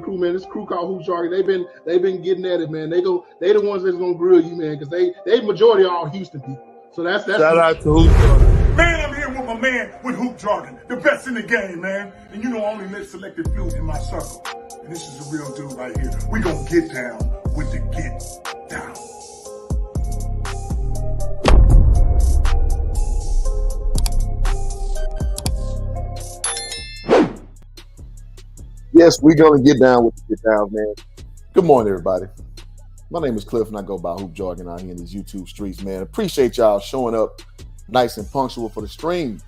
crew, man. This crew called Hoop Jargon. They've been getting at it, man. They the ones that's gonna grill you, man, because they majority are all Houston people. So that's shout out to Hoop Jargon. Man, I'm here with my man with Hoop Jargon, the best in the game, man. And you know I only let selected few in my circle. And this is a real dude right here. We gonna get down with the get down. Yes, we're going to get down with the get down, man. Good morning, everybody. My name is Cliff, and I go by Hoop Jargon out here in these YouTube streets, man. Appreciate y'all showing up nice and punctual for the stream.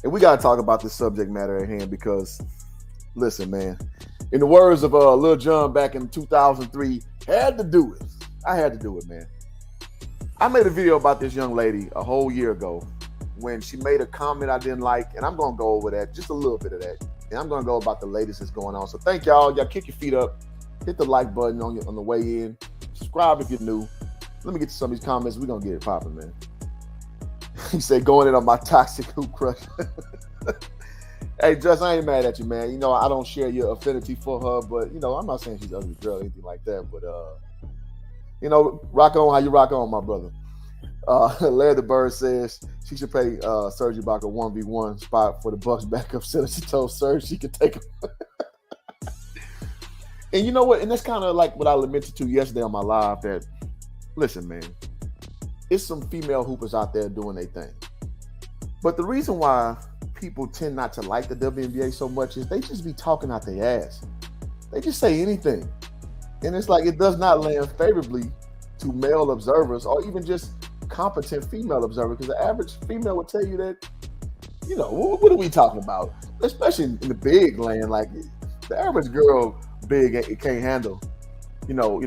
And we got to talk about this subject matter at hand because, listen, man, in the words of Lil Jon back in 2003, had to do it. I had to do it, man. I made a video about this young lady a whole year ago when she made a comment I didn't like, and I'm going to go over that, just a little bit of that. And I'm going to go about the latest that's going on. So thank y'all. Y'all kick your feet up. Hit the like button on the way in. Subscribe if you're new. Let me get to some of these comments. We're going to get it popping, man. He said, going in on my toxic hoop crush. Hey, Just, I ain't mad at you, man. You know, I don't share your affinity for her, but, you know, I'm not saying she's an ugly girl or anything like that. But, you know, rock on how you rock on, my brother. Larry the Bird says she should pay Serge Ibaka 1v1 spot for the Bucks backup center. She told Serge she could take him. And you know what? And that's kind of like what I lamented to yesterday on my live that, listen, man, it's some female hoopers out there doing their thing. But the reason why people tend not to like the WNBA so much is they just be talking out their ass. They just say anything. And it's like it does not land favorably to male observers or even just competent female observer, because the average female would tell you that, you know, what are we talking about? Especially in the big land, like the average girl big it can't handle, you know,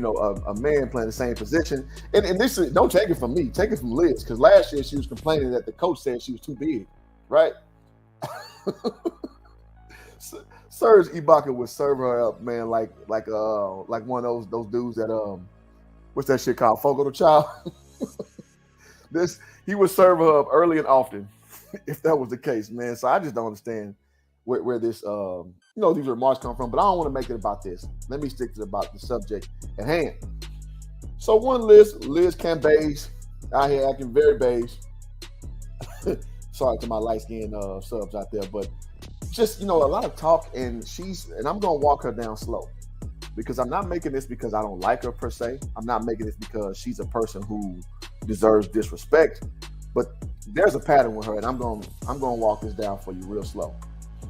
a man playing the same position. And this is, don't take it from me, take it from Liz, because last year she was complaining that the coach said she was too big, right? Serge Ibaka would serve her up, man, like one of those dudes that what's that shit called? Fogo the Child. He would serve her up early and often, if that was the case, man. So I just don't understand where this, these remarks come from. But I don't want to make it about this. Let me stick to about the subject at hand. So one Liz Cambage out here acting very beige. Sorry to my light-skinned subs out there, but just, a lot of talk, and I'm gonna walk her down slow. Because I'm not making this because I don't like her per se. I'm not making this because she's a person who deserves disrespect. But there's a pattern with her, and I'm going to walk this down for you real slow.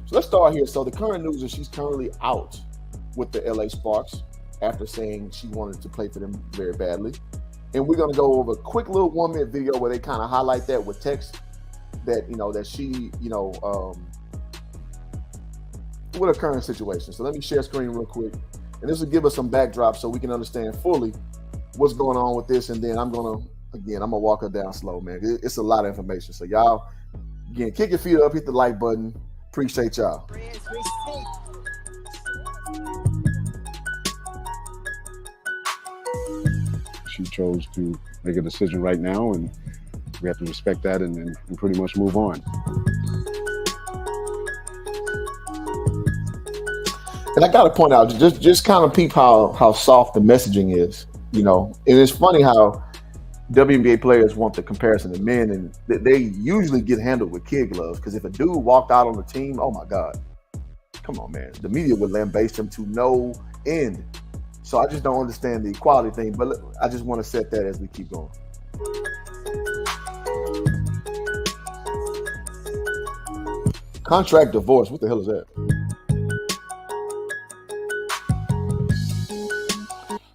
So let's start here. So the current news is she's currently out with the LA Sparks after saying she wanted to play for them very badly. And we're going to go over a quick little 1-minute video where they kind of highlight that with text that, that she, with her current situation. So let me share screen real quick. And this will give us some backdrop so we can understand fully what's going on with this. And then I'm going to walk her down slow, man. It's a lot of information. So y'all, again, kick your feet up, hit the like button. Appreciate y'all. She chose to make a decision right now, and we have to respect that and pretty much move on. And I got to point out, just kind of peep how soft the messaging is, And it's funny how WNBA players want the comparison to men, and they usually get handled with kid gloves. Because if a dude walked out on the team, oh my God, come on, man, the media would lambaste him to no end. So I just don't understand the equality thing. But I just want to set that as we keep going. Contract divorce. What the hell is that?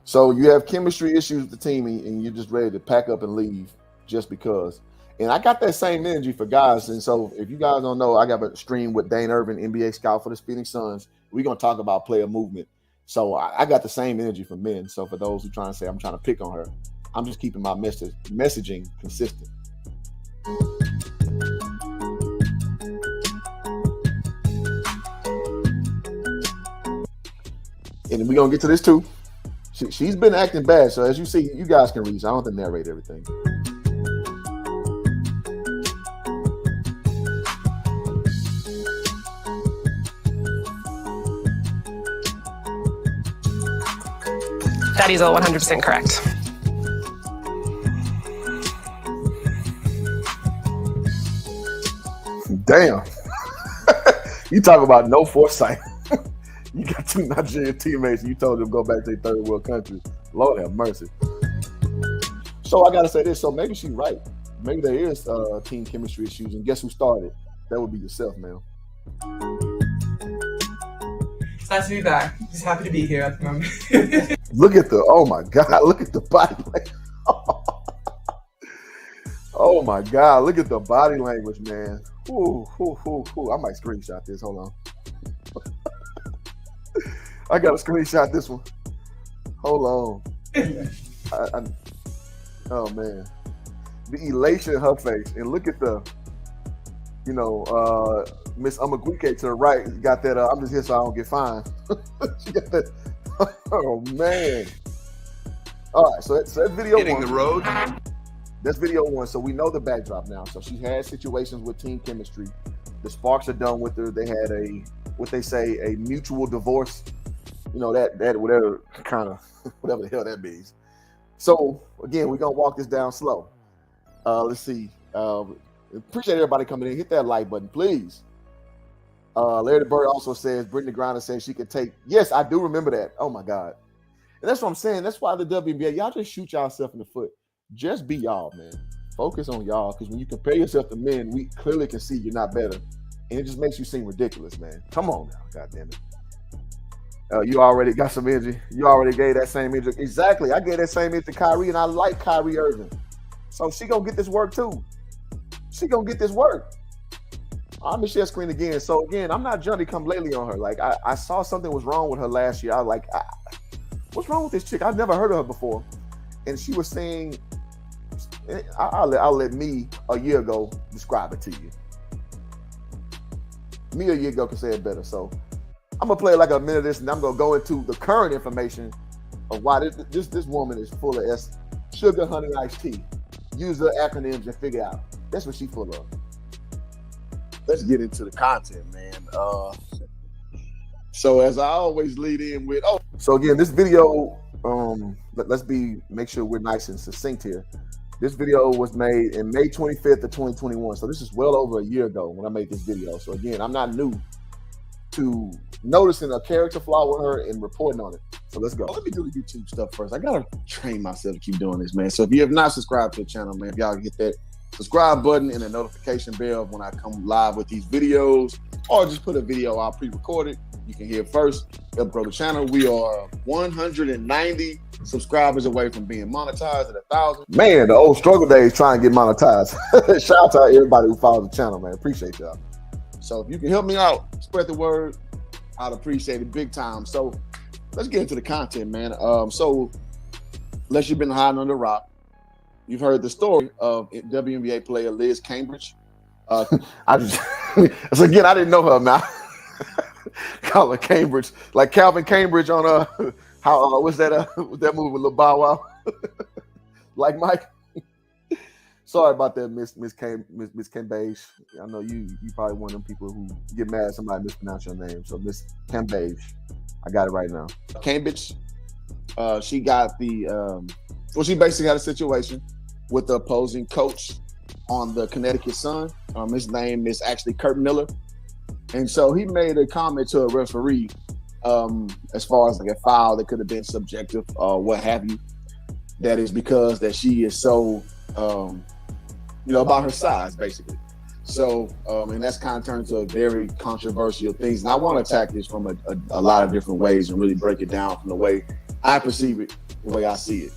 So you have chemistry issues with the team, and you're just ready to pack up and leave just because. And I got that same energy for guys. And so if you guys don't know, I got a stream with Dane Irvin, NBA scout for the Phoenix Suns. We're going to talk about player movement. So I got the same energy for men. So for those who trying to say I'm trying to pick on her, I'm just keeping my messaging consistent. And we're going to get to this too. She's been acting bad, so as you see, you guys can read. So I don't have to narrate everything. That is all 100% correct. Damn. You talk about no foresight. You got two Nigerian teammates and you told them to go back to their third world country. Lord have mercy. So I gotta say this. So maybe she's right. Maybe there is team chemistry issues. And guess who started? That would be yourself, man. It's nice to be back. Just happy to be here at the moment. Look at the, oh my God, look at the body language. Oh my God, look at the body language, man. Ooh, ooh, ooh, ooh. I might screenshot this. Hold on. I gotta screenshot this one. Hold on. Oh man. The elation in her face. And look at the, you know, Miss Amagwike to the right got that, I'm just here so I don't get fined. She got that. Oh man. All right, so that's video hitting one. the road. That's video one. So we know the backdrop now. So she had situations with team chemistry. The sparks are done with her. They had a, what they say, a mutual divorce. You know, that whatever kind of, whatever the hell that means. So again, we're gonna walk this down slow. Let's see. Appreciate everybody coming in. Hit that like button, please. Larry the Bird also says, Brittany Griner says she could take. Yes, I do remember that. Oh my God. And that's what I'm saying. That's why the WNBA, y'all just shoot yourself in the foot. Just be y'all, man. Focus on y'all, because when you compare yourself to men, we clearly can see you're not better. And it just makes you seem ridiculous, man. Come on now, God damn it. You already got some energy. You already gave that same energy. Exactly. I gave that same energy to Kyrie, and I like Kyrie Irving. So she gonna get this work too. She gonna get this work. I'm gonna share screen again. So again, I'm not Johnny come lately on her. Like I saw something was wrong with her last year. I was like, what's wrong with this chick? I've never heard of her before. And she was saying, I'll let me a year ago describe it to you. Me a year ago can say it better. So I'm gonna play like a minute of this, and I'm gonna go into the current information of why this woman is full of sugar, honey, iced tea. Use the acronyms and figure out. That's what she's full of. Let's get into the content, man. So as I always lead in with, so again, this video, let's make sure we're nice and succinct here. This video was made in May 25th of 2021. So this is well over a year ago when I made this video. So again, I'm not new to noticing a character flaw with her and reporting on it. So let's go. Let me do the YouTube stuff first. I gotta train myself to keep doing this, man. So if you have not subscribed to the channel, man, if y'all hit that subscribe button and the notification bell when I come live with these videos, or just put a video out pre-recorded, you can hear it first. Help grow the channel. We are 190 subscribers away from being monetized at 1,000. Man, the old struggle days trying to get monetized. Shout out to everybody who follows the channel, man. Appreciate y'all. So if you can help me out, spread the word, I'd appreciate it big time. So let's get into the content, man. So unless you've been hiding under a rock, you've heard the story of WNBA player Liz Cambage. So again, I didn't know her now. Call her Cambridge, like Calvin Cambridge on how what's that movie with Lil Bow Wow? Like Mike. Sorry about that, Miss Cambage. I know you probably one of them people who get mad if somebody mispronounce your name. So Miss Cambage, I got it right now. Cambage, she got the she basically had a situation with the opposing coach on the Connecticut Sun. His name is actually Kurt Miller. And so he made a comment to a referee as far as like a foul that could have been subjective or what have you. That is because that she is so, about her size, basically. So, and that's kind of turned to a very controversial things. And I want to attack this from a lot of different ways and really break it down from the way I perceive it, the way I see it.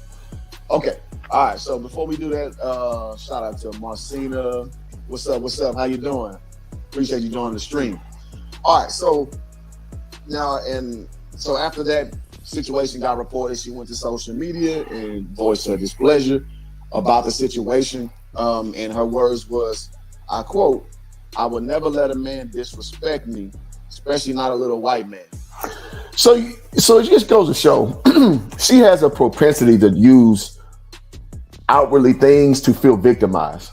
Okay. All right. So before we do that, shout out to Marcina. What's up? What's up? How you doing? Appreciate you joining the stream. All right, so now so after that situation got reported, she went to social media and voiced her displeasure about the situation. And her words was, I quote, "I would never let a man disrespect me, especially not a little white man." So it just goes to show she has a propensity to use outwardly things to feel victimized.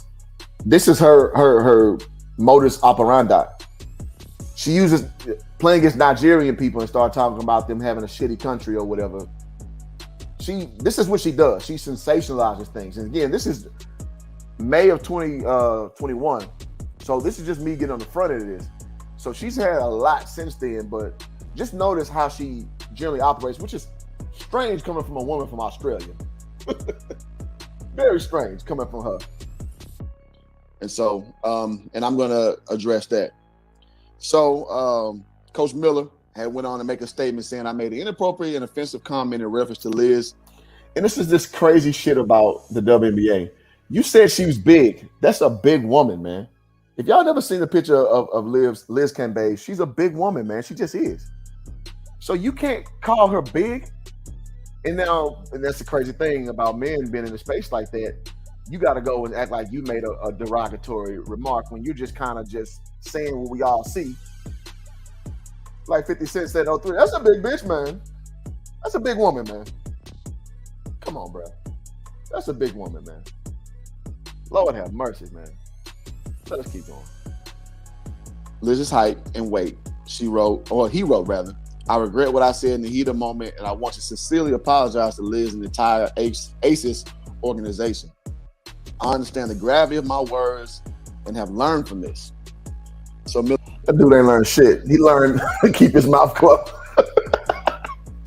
This is her modus operandi. She uses playing against Nigerian people and start talking about them having a shitty country or whatever. this is what she does. She sensationalizes things. And again, this is May of 2021. So this is just me getting on the front end of this. So she's had a lot since then, but just notice how she generally operates, which is strange coming from a woman from Australia. Very strange coming from her. And so, and I'm going to address that. So, Coach Miller had went on to make a statement saying, I made an inappropriate and offensive comment in reference to Liz. And this is this crazy shit about the WNBA. You said she was big. That's a big woman, man. If y'all never seen the picture of Liz Cambage, she's a big woman, man. She just is. So you can't call her big. And that's the crazy thing about men being in a space like that. You got to go and act like you made a derogatory remark when you're just kind of just saying what we all see. Like 50 Cent said, 03. That's a big bitch, man. That's a big woman, man. Come on, bro. That's a big woman, man. Lord have mercy, man. Let us keep going. Liz's height and weight. He wrote, I regret what I said in the heat of the moment, and I want to sincerely apologize to Liz and the entire ACES organization. I understand the gravity of my words and have learned from this. So that dude ain't learned shit. He learned to keep his mouth closed.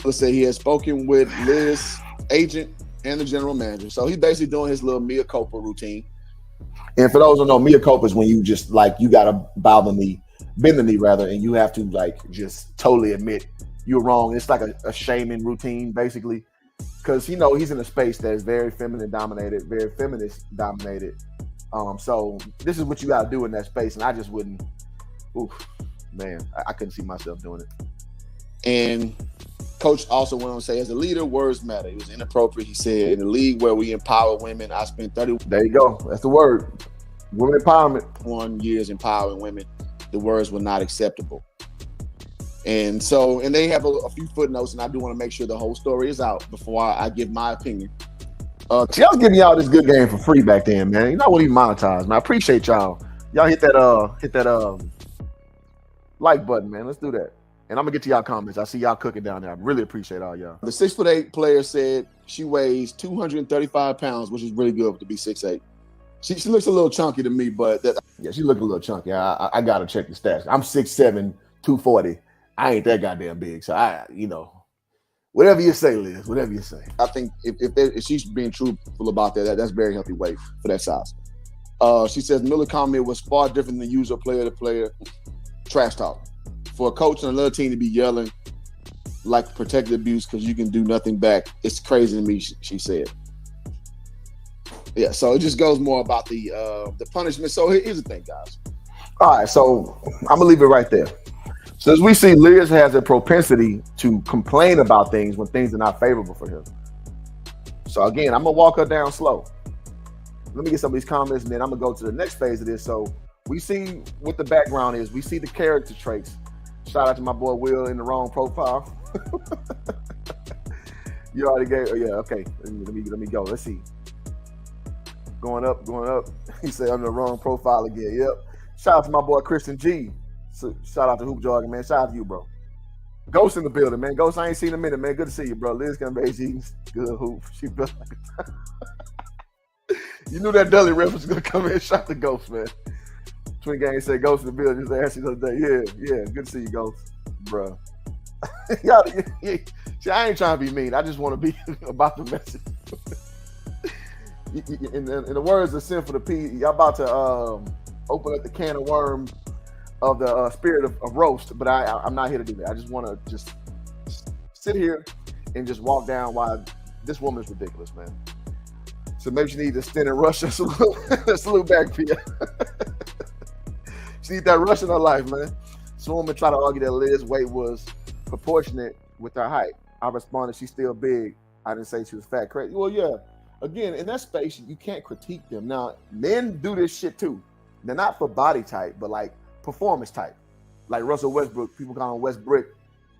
Let's say he has spoken with Liz's agent and the general manager. So he's basically doing his little mea culpa routine. And for those who don't know, mea culpa is when you just like, you got to bend the knee rather, and you have to like just totally admit you're wrong. It's like a shaming routine, basically. Because he's in a space that is very feminine dominated, very feminist dominated. So this is what you got to do in that space, and I just wouldn't. Oof, man, I couldn't see myself doing it. And Coach also went on to say, as a leader, words matter. It was inappropriate. He said, in the league where we empower women, I spent 30. There you go. That's the word. Women empowerment. 1 years empowering women. The words were not acceptable. And they have a few footnotes, and I do want to make sure the whole story is out before I give my opinion. Y'all was giving y'all this good game for free back then, man. You're not going to even monetize, man. I appreciate y'all. Y'all hit that like button, man. Let's do that. And I'm gonna get to y'all comments. I see y'all cooking down there. I really appreciate all y'all. The 6'8" player said she weighs 235 pounds, which is really good to be 6'8". She looks a little chunky to me, but she looked a little chunky. I gotta check the stats. I'm 6'7", 240. I ain't that goddamn big. So whatever you say, Liz, whatever you say. I think if she's being truthful about that's very healthy weight for that size. She says Miller comment was far different than usual player-to-player trash talk. For a coach and another team to be yelling like protected abuse because you can do nothing back, it's crazy to me, she said. Yeah, so it just goes more about the punishment. So here's the thing, guys. All right, so I'm gonna leave it right there. So as we see, Liz has a propensity to complain about things when things are not favorable for him. So again, I'm gonna walk her down slow. Let me get some of these comments, and then I'm gonna go to the next phase of this. So we see what the background is. We see the character traits. Shout out to my boy Will in the wrong profile. You already gave. Oh, yeah, okay. Let me go. Let's see. Going up. He said I'm in the wrong profile again. Yep. Shout out to my boy Christian G. So, shout out to Hoop Jargon, man. Shout out to you, bro. Ghost in the building, man. Ghost, I ain't seen in a minute, man. Good to see you, bro. Liz Cambage, good hoop. She built like a You knew that Dudley reference was gonna come in. Shout out to Ghost, man. Twin Gang said Ghost in the building. Just asked you the other day. Yeah. Good to see you, Ghost, bro. See, I ain't trying to be mean. I just want to be about the message. In the words of Sin for the P, y'all about to open up the can of worms of the spirit of roast, but I'm not here to do that. I just want to just sit here and just walk down why this woman is ridiculous, man. So maybe she needs to stand and rush us a little back for you. She needs that rush in her life, man. Some woman try to argue that Liz's weight was proportionate with her height. I responded, she's still big. I didn't say she was fat. Crazy. Well, yeah. Again, in that space, you can't critique them. Now, men do this shit too. They're not for body type, but like performance type. Like Russell Westbrook, people call him West Brick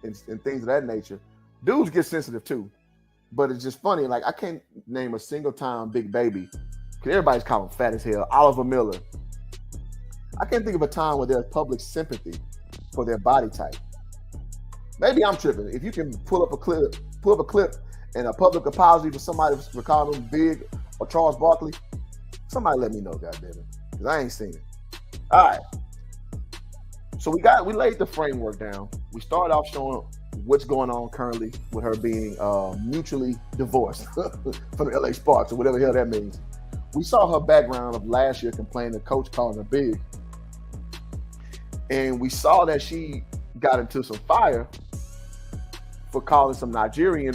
and things of that nature. Dudes get sensitive too. But it's just funny. Like, I can't name a single time Big Baby, because everybody's calling him fat as hell. Oliver Miller. I can't think of a time where there's public sympathy for their body type. Maybe I'm tripping. If you can pull up a clip and a public apology for somebody for calling him Big or Charles Barkley, somebody let me know, goddammit, because I ain't seen it. All right. So we laid the framework down. We started off showing what's going on currently with her being mutually divorced from the LA Sparks or whatever the hell that means. We saw her background of last year complaining the coach calling her big. And we saw that she got into some fire for calling some Nigerian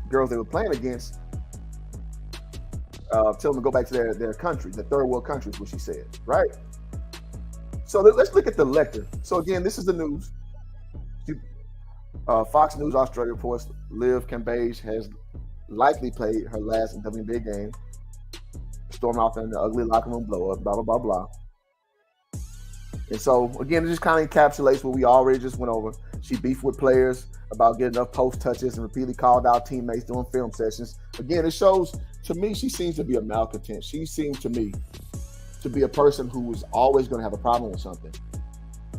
girls they were playing against, tell them to go back to their country, the third world countries, what she said, right? So let's look at the lecture. So again, this is the news. Fox News Australia reports Liv Cambage has likely played her last WNBA game, storming off in the ugly locker room blow up, blah, blah, blah, blah. And so, again, it just kind of encapsulates what we already just went over. She beefed with players about getting enough post touches and repeatedly called out teammates during film sessions. Again, it shows, to me, she seems to be a malcontent. She seems to me to be a person who is always going to have a problem with something.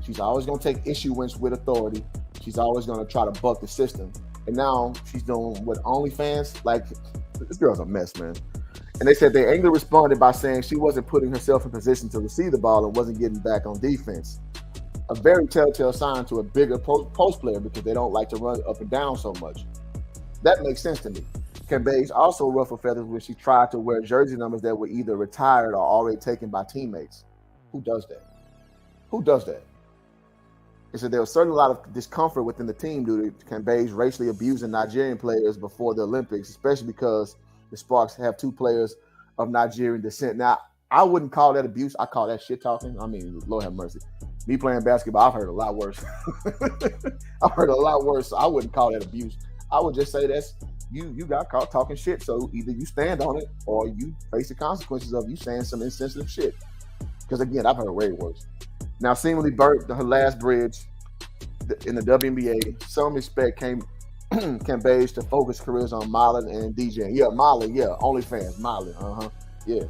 She's always going to take issuance with authority. She's always going to try to buck the system. And now she's doing what OnlyFans, like, this girl's a mess, man. And they said they angrily responded by saying she wasn't putting herself in position to receive the ball and wasn't getting back on defense. A very telltale sign to a bigger post player because they don't like to run up and down so much. That makes sense to me. Cambage also ruffled feathers when she tried to wear jersey numbers that were either retired or already taken by teammates. Who does that? Who does that? They said there was certainly a lot of discomfort within the team due to Cambage racially abusing Nigerian players before the Olympics, especially because the Sparks have two players of Nigerian descent. Now, I wouldn't call that abuse. I call that shit talking. I mean, Lord have mercy. Me playing basketball, I've heard a lot worse. I've heard a lot worse, so I wouldn't call that abuse. I would just say that's you got caught talking shit, so either you stand on it or you face the consequences of you saying some insensitive shit. Because, again, I've heard way worse. Now, seemingly burnt her last bridge in the WNBA. Some expect Cambage to focus careers on modeling and DJing. Yeah, modeling. Yeah, OnlyFans, modeling. Yeah.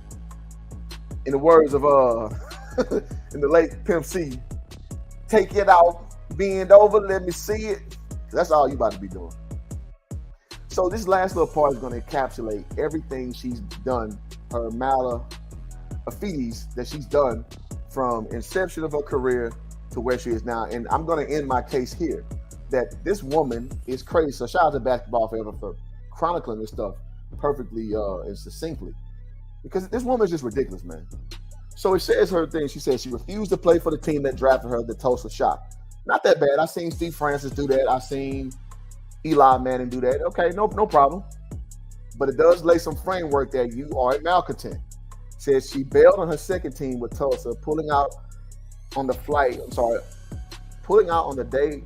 In the words of in the late Pimp C, take it out, bend over, let me see it. That's all you about to be doing. So this last little part is going to encapsulate everything she's done, her malafidis that she's done from inception of her career to where she is now. And I'm going to end my case here, that this woman is crazy. So shout out to Basketball Forever for chronicling this stuff perfectly and succinctly, because this woman is just ridiculous, man. So it says her thing. She says she refused to play for the team that drafted her, the Tulsa Shock. Not that bad. I've seen Steve Francis do that. I've seen Eli Manning do that. Okay, no problem. But it does lay some framework that you are a malcontent. Says she bailed on her second team with Tulsa, pulling out on the day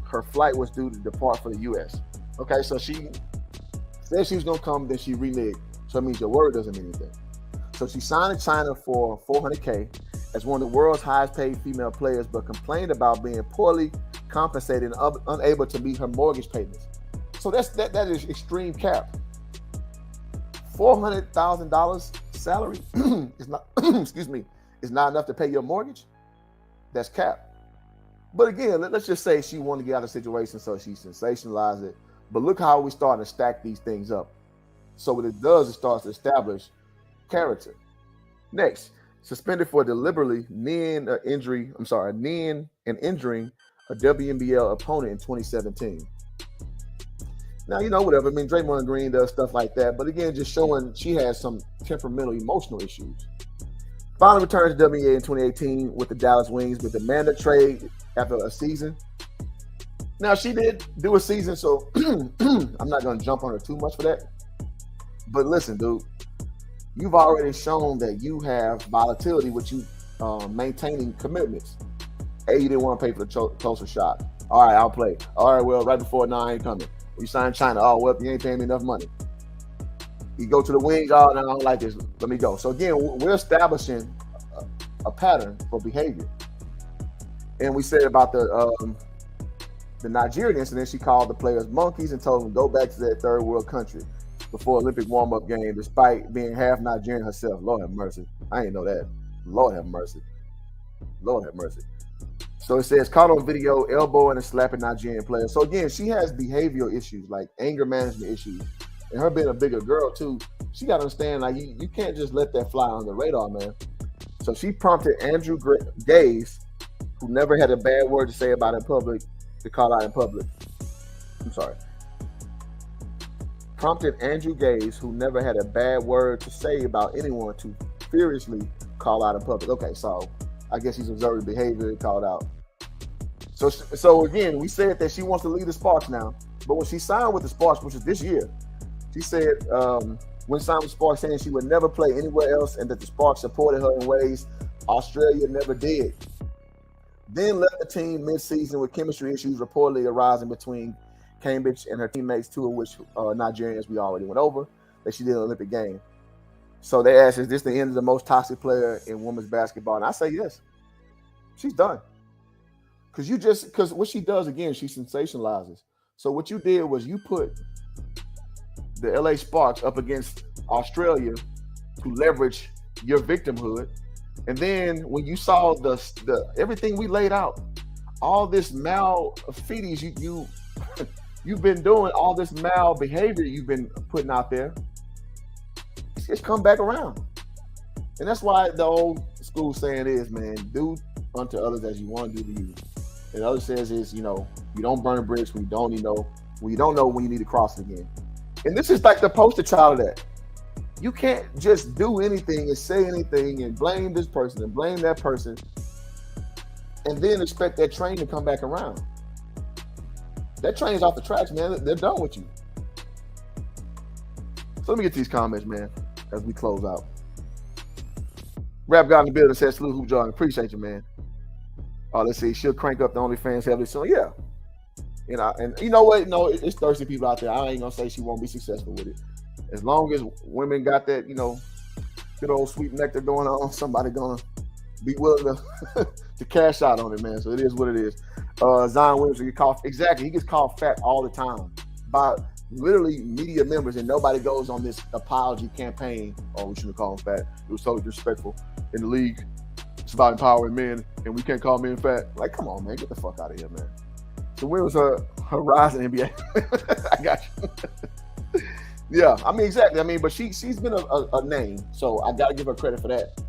her flight was due to depart for the U.S. Okay, so she said she was going to come, then she reneged. So it means your word doesn't mean anything. So she signed to China for $400K as one of the world's highest paid female players, but complained about being poorly compensated and unable to meet her mortgage payments. So that is extreme cap. $400,000 salary is not is not enough to pay your mortgage. That's cap. But again, let's just say she wanted to get out of the situation, so she sensationalized it. But look how we starting to stack these things up. So what it does, it starts to establish character. Next, suspended for deliberately kneeing and injuring a WNBA opponent in 2017. Now, whatever. I mean, Draymond Green does stuff like that. But again, just showing she has some temperamental, emotional issues. Finally returned to WNBA in 2018 with the Dallas Wings, but demanded trade after a season. Now, she did do a season, so I'm not going to jump on her too much for that. But listen, dude, you've already shown that you have volatility with you maintaining commitments. A, you didn't want to pay for the Tulsa shot. All right, I'll play. All right, well, right before 9, I ain't coming. You signed China. Oh, well, you ain't paying me enough money. You go to the Wings. Oh, no, I don't like this. Let me go. So again, we're establishing a pattern for behavior. And we said about the Nigerian incident, she called the players monkeys and told them to go back to their third world country before Olympic warm-up game, despite being half Nigerian herself. Lord have mercy. I ain't know that. Lord have mercy. Lord have mercy. So it says caught on video elbowing and slapping Nigerian player. So again, she has behavioral issues like anger management issues, and her being a bigger girl too. She got to understand like you can't just let that fly on the radar, man. So she prompted Andrew Gaze, who never had a bad word to say about in public, to call out in public. I'm sorry. Prompted Andrew Gaze, who never had a bad word to say about anyone, to furiously call out in public. Okay, so I guess he's observing behavior and called out. So again, we said that she wants to lead the Sparks now, but when she signed with the Sparks, which is this year, she said when signed with the Sparks, saying she would never play anywhere else and that the Sparks supported her in ways Australia never did. Then left the team mid-season with chemistry issues reportedly arising between Cambage and her teammates, two of which Nigerians we already went over, that she did an Olympic game. So they asked, is this the end of the most toxic player in women's basketball? And I say yes. She's done. Because what she does, again, she sensationalizes. So what you did was you put the LA Sparks up against Australia to leverage your victimhood. And then when you saw the everything we laid out, all this malfeasance you've been doing, all this mal behavior you've been putting out there, it's come back around. And that's why the old school saying is, man, do unto others as you want to do to you. And the other says is, you don't burn a bridge when you don't know when you need to cross it again. And this is like the poster child of that. You can't just do anything and say anything and blame this person and blame that person and then expect that train to come back around. That train's off the tracks, man. They're done with you. So let me get to these comments, man, as we close out. Rap God in the building says, salute Hoop Jordan. Appreciate you, man. Let's see. She'll crank up the OnlyFans heavily soon. Yeah. And you know what? No, it's thirsty people out there. I ain't gonna say she won't be successful with it. As long as women got that, good old sweet nectar going on, somebody gonna be willing to cash out on it, man. So it is what it is. Zion Williams will get called exactly. He gets called fat all the time by literally media members, and nobody goes on this apology campaign. Oh, we shouldn't call him fat. It was totally disrespectful in the league. It's about empowering men, and we can't call men fat. Like, come on, man, get the fuck out of here, man. So where was her rise in NBA? I got you. Yeah, I mean, exactly. I mean, but she's been a name, so I got to give her credit for that.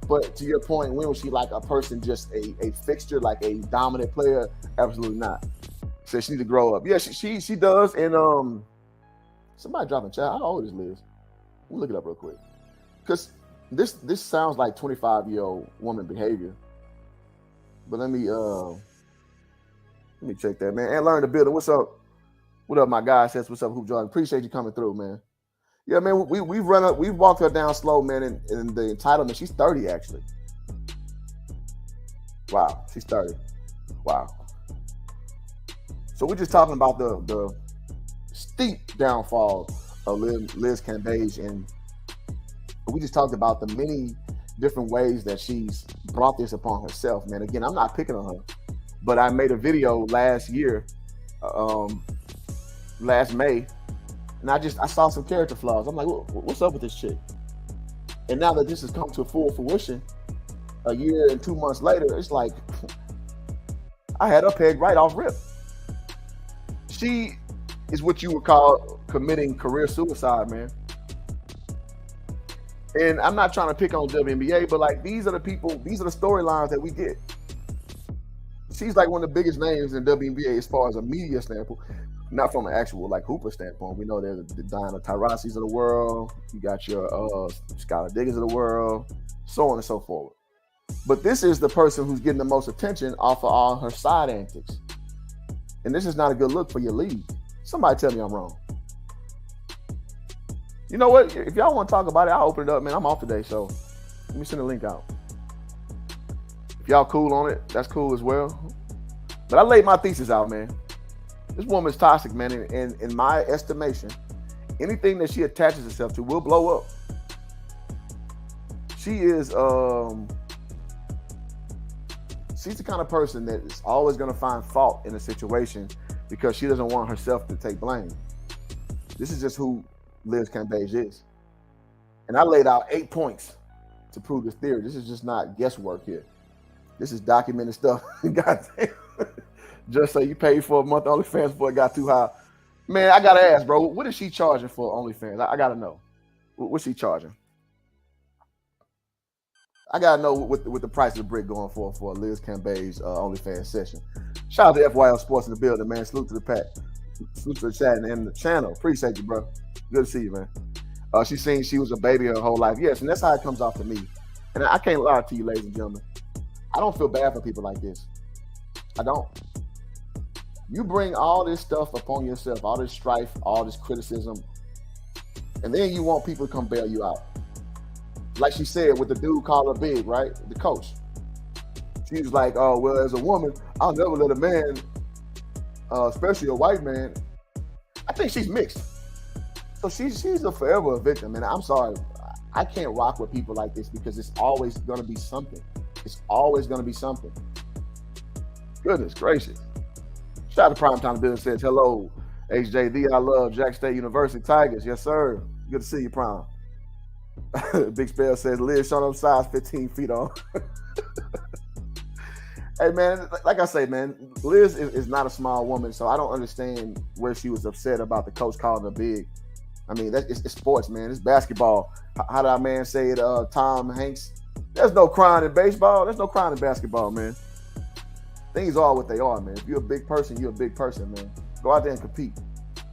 But to your point, when was she like a person, just a fixture, like a dominant player? Absolutely not. So she needs to grow up. Yeah, she does. And somebody dropping chat. How old is Liz? We'll look it up real quick. Because this sounds like 25-year-old woman behavior. But let me check that, man. And learn the building. What's up? What up, my guy? Says what's up, Hoop Jordan? Appreciate you coming through, man. Yeah, man. We've walked her down slow, man. In the entitlement, she's 30 actually. Wow, she's 30. Wow. So we're just talking about the steep downfall of Liz Cambage, and we just talked about the many different ways that she's brought this upon herself, man. Again, I'm not picking on her, but I made a video last year, last May, and I saw some character flaws. I'm like, what's up with this chick? And now that this has come to full fruition, a year and 2 months later, it's like I had her pegged right off rip. She is what you would call committing career suicide, man. And I'm not trying to pick on WNBA, but like these are the storylines that we get. She's like one of the biggest names in WNBA as far as a media standpoint, not from an actual like Hooper standpoint. We know there's the Diana Taurasi's of the world. You got your Skylar Diggins of the world, so on and so forth. But this is the person who's getting the most attention off of all her side antics. And this is not a good look for your league. Somebody tell me I'm wrong. You know what? If y'all want to talk about it, I'll open it up, man. I'm off today, so let me send the link out. If y'all cool on it, that's cool as well. But I laid my thesis out, man. This woman's toxic, man. And in my estimation, anything that she attaches herself to will blow up. She is she's the kind of person that is always going to find fault in a situation because she doesn't want herself to take blame. This is just who Liz Cambage is. And I laid out 8 points to prove this theory. This is just not guesswork here. This is documented stuff. Goddamn. Just say you paid for a month OnlyFans before it got too high. Man, I gotta ask, bro. What is she charging for OnlyFans? I gotta know. What's she charging? I gotta know what the price of the brick going for a Liz Cambage OnlyFans session. Shout out to FYL Sports in the building, man. Salute to the pack. Salute to the chat and the channel. Appreciate you, bro. Good to see you, man. She seen she was a baby her whole life. Yes, and that's how it comes off to me. And I can't lie to you, ladies and gentlemen. I don't feel bad for people like this. I don't. You bring all this stuff upon yourself, all this strife, all this criticism, and then you want people to come bail you out. Like she said with the dude called her big, right? The coach. She was like, oh, well, as a woman, I'll never let a man, especially a white man. I think she's mixed. So she's a forever victim. And I'm sorry, I can't rock with people like this because it's always going to be something. It's always going to be something. Goodness gracious. Shout out to Primetime Business says, hello, HJD, I love Jack State University Tigers. Yes, sir. Good to see you, Prime. Big Spell says, Liz showing up size 15 feet on. Hey, man, like I say, man, Liz is not a small woman, so I don't understand where she was upset about the coach calling her big. I mean, it's sports, man. It's basketball. How did our man say it, Tom Hanks? There's no crying in baseball. There's no crying in basketball, man. Things are what they are, man. If you're a big person, you're a big person, man. Go out there and compete.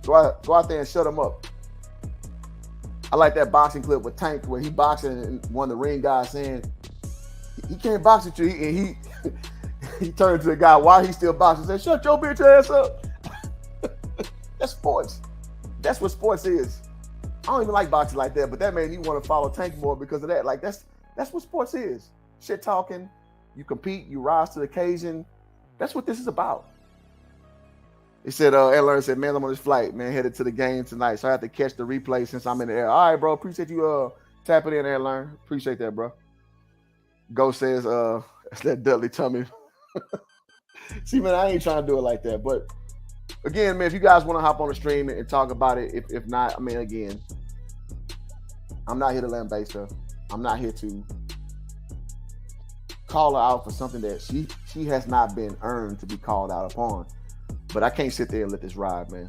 Go out there and shut them up. I like that boxing clip with Tank where he boxing and one of the ring guys saying he can't box with you, and he turned to the guy while he's still boxing and said, shut your bitch ass up. That's sports. That's what sports is. I don't even like boxing like that, but that made me want to follow Tank more because of that. Like that's what sports is. Shit talking, you compete, you rise to the occasion. That's what this is about. He said, Ed said, man, I'm on this flight, man, headed to the game tonight. So I have to catch the replay since I'm in the air. All right, bro. Appreciate you tapping in, Ed Learn. Appreciate that, bro. Go says, that's that Dudley tummy. See, man, I ain't trying to do it like that. But again, man, if you guys want to hop on the stream and talk about it, if not, I mean, again, I'm not here to lambaste her. I'm not here to call her out for something that she has not been earned to be called out upon. But I can't sit there and let this ride, man.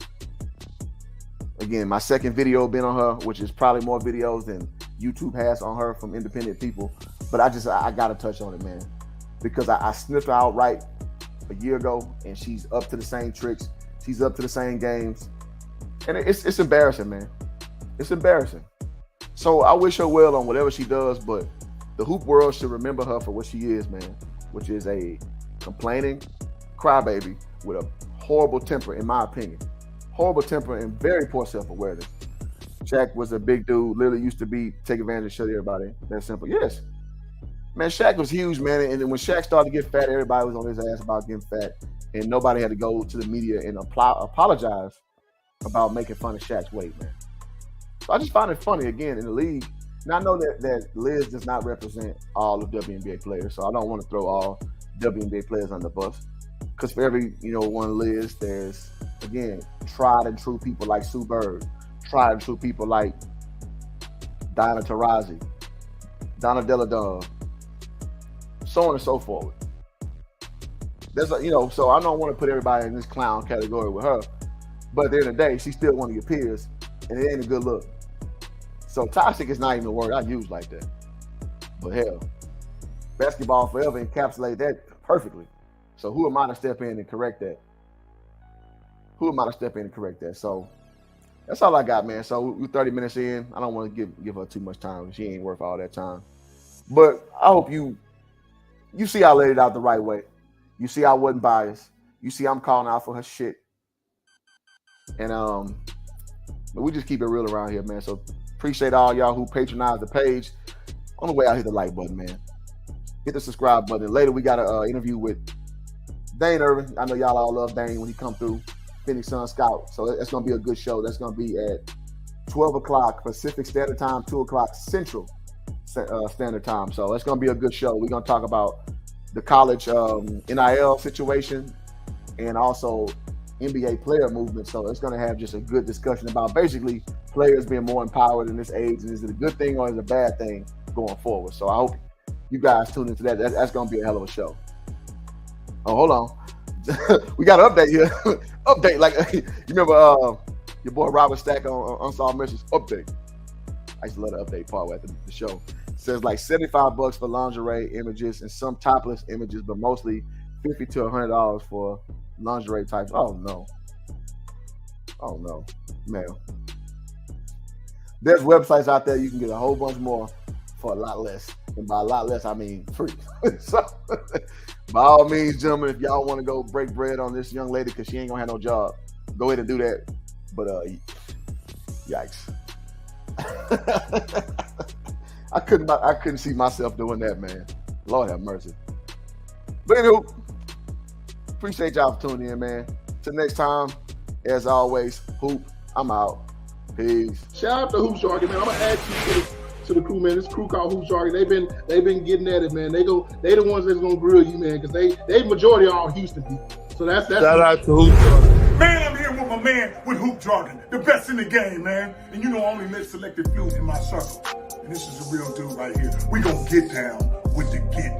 Again, my second video been on her, which is probably more videos than YouTube has on her from independent people. But I got to touch on it, man. Because I sniffed her out right a year ago, and she's up to the same tricks. She's up to the same games. And it's embarrassing, man. It's embarrassing. So I wish her well on whatever she does, but the hoop world should remember her for what she is, man, which is a complaining crybaby with a horrible temper, in my opinion. Horrible temper and very poor self-awareness. Shaq was a big dude, literally used to take advantage and shut everybody. That's simple. Yes. Man, Shaq was huge, man. And then when Shaq started to get fat, everybody was on his ass about getting fat. And nobody had to go to the media and apologize about making fun of Shaq's weight, man. So I just find it funny, again, in the league. And I know that Liz does not represent all of WNBA players, so I don't want to throw all WNBA players on the bus. Because for every, one Liz, there's, again, tried and true people like Sue Bird, tried and true people like Diana Taurasi, Donna Deladon, so on and so forth. There's so I don't want to put everybody in this clown category with her, but at the end of the day, she's still one of your peers, and it ain't a good look. So toxic is not even a word I use like that. But hell, basketball forever encapsulates that perfectly. So who am I to step in and correct that? So that's all I got, man. So we're 30 minutes in. I don't want to give her too much time. She ain't worth all that time. But I hope you see I laid it out the right way. You see I wasn't biased. You see I'm calling out for her shit. And we just keep it real around here, man. So appreciate all y'all who patronize the page. On the way out, hit the like button, man. Hit the subscribe button. Later, we got an interview with Dane Irvin. I know y'all all love Dane when he come through. Phoenix Sun Scout. So it's going to be a good show. That's going to be at 12 o'clock Pacific Standard Time, 2 o'clock Central Standard Time. So it's going to be a good show. We're going to talk about the college NIL situation and also NBA player movement. So it's going to have just a good discussion about basically players being more empowered in this age. And is it a good thing or is it a bad thing going forward? So I hope you guys tune into that. That's going to be a hell of a show. Oh, hold on. We got an update here. Update, like you remember your boy Robert Stack on Unsolved Missions? Update. I used to love the update part at the show. It says like $75 for lingerie images and some topless images, but mostly $50 to $100 for lingerie types. Oh no, man. There's websites out there you can get a whole bunch more for a lot less, and by a lot less I mean free. So, by all means, gentlemen, if y'all want to go break bread on this young lady because she ain't gonna have no job, go ahead and do that. But yikes. I couldn't see myself doing that, man. Lord have mercy. But anywho, appreciate y'all for tuning in, man. Till next time, as always, Hoop, I'm out. Peace. Shout out to Hoop Jargon, man. I'm gonna add you to the crew, man. This crew called Hoop Jargon. They've been getting at it, man. They the ones that's gonna grill you, man, because they majority are all Houston people. So that's Shout out to Hoop Jargon. Man, I'm here with my man with Hoop Jargon, the best in the game, man. And you know I only let selected few in my circle. And this is a real dude right here. We gonna get down with the get